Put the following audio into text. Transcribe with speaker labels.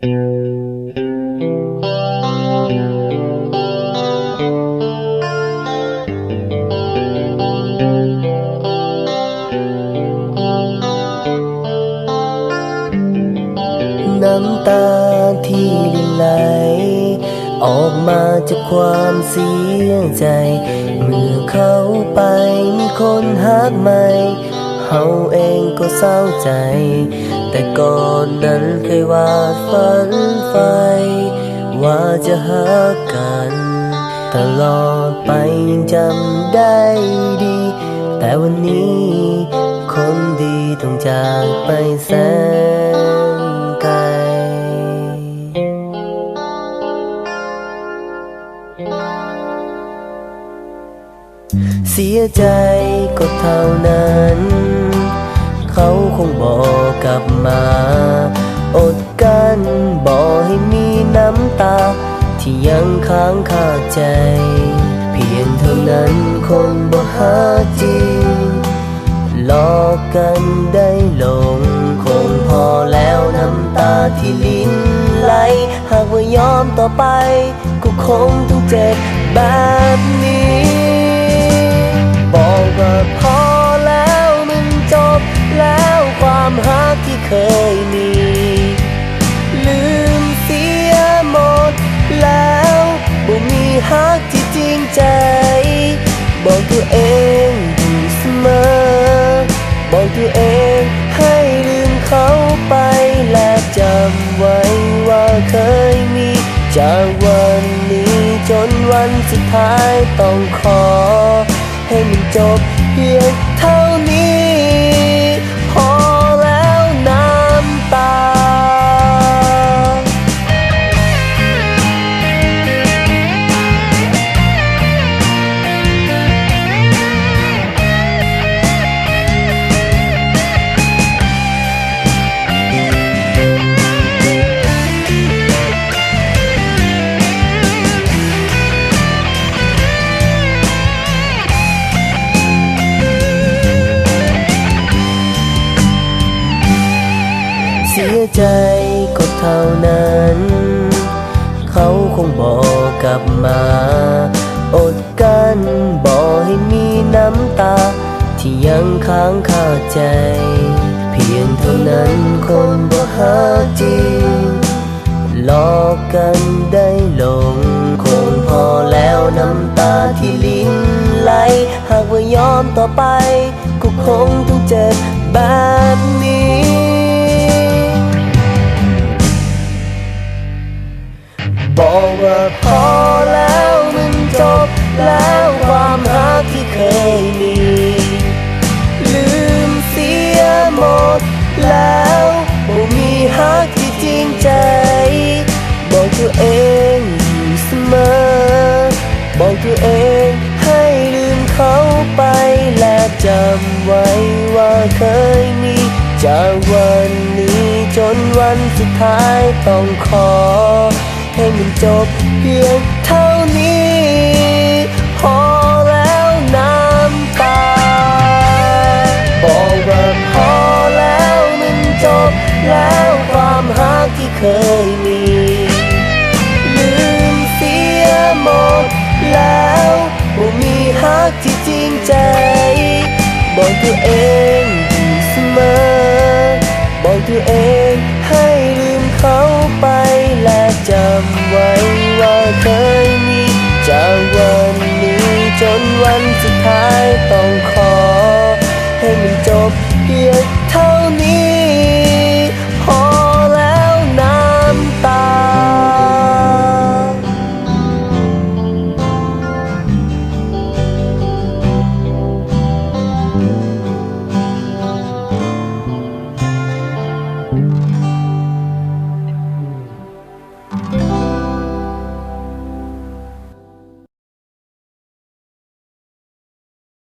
Speaker 1: น้ำตาที่รินไหลออกมาจากความเสียใจเมื่อเขาไปมีคนหักใหม่เฮาเองก็เศร้าใจแต่ก่อนนั้นเคยวาดฝันไฟว่าจะหักกันตลอดไปยังจำได้ดีแต่วันนี้คนดีต้องจากไปแสนไกลเสียใจก็เท่านั้นเขาคงบอกกลับมาอดกันบอกให้มีน้ำตาที่ยังค้างคาใจเพียงเท่านั้นคงบ่หาจริงหลอกกันได้ลงคงพอแล้วน้ำตาที่ลิ้นไหลหากว่ายอมต่อไปก็คงต้องเจ็บแบบนี้บอกว่าพอแล้วมันจบแล้วความรักที่เคยมีลืมเสียหมดแล้วบ่มีรักที่จริงใจบอกตัวเองอยู่เสมอบอกตัวเองให้ลืมเขาไปและจำไว้ว่าเคยมีจากวันนี้จนวันสุดท้ายต้องขอให้มันจบเพียงเท่านี้พอแล้วน้ำตาเสียใจก็เท่านั้นเขาคงบอกกลับมาอดกันบอกให้มีน้ำตาที่ยังค้างคาใจเพียงเท่านั้นคงบ่หาจริงหลอกกันได้ลงคงพอแล้วน้ำตาที่ลิ้นไหลหากว่ายอมต่อไปก็คงต้องเจ็บแบบนี้บอกว่าพอแล้วมันจบแล้วความรักที่เคยมีลืมเสียหมดแล้วบ่มีรักที่จริงใจบอกตัวเองอยู่เสมอบอกตัวเองให้ลืมเขาไปและจำไว้ว่าเคยมีจากวันนี้จนวันสุดท้ายต้องขอให้มันจบเพียงเท่านี้พอแล้วน้ำตาบอกว่าพอแล้วมันจบแล้วความรักที่เคยมีลืมเสียหมดแล้วบ่มีรักที่จริงใจบอกตัวเองอยู่เสมอบอกตัวเองให้ลืมเขาไปและจำไว้ว่าเคยมีจากวันนี้จนวันสุดท้ายต้องขอให้มันจบเพียงเท่านี้พอแล้วน้ำตา
Speaker 2: Thank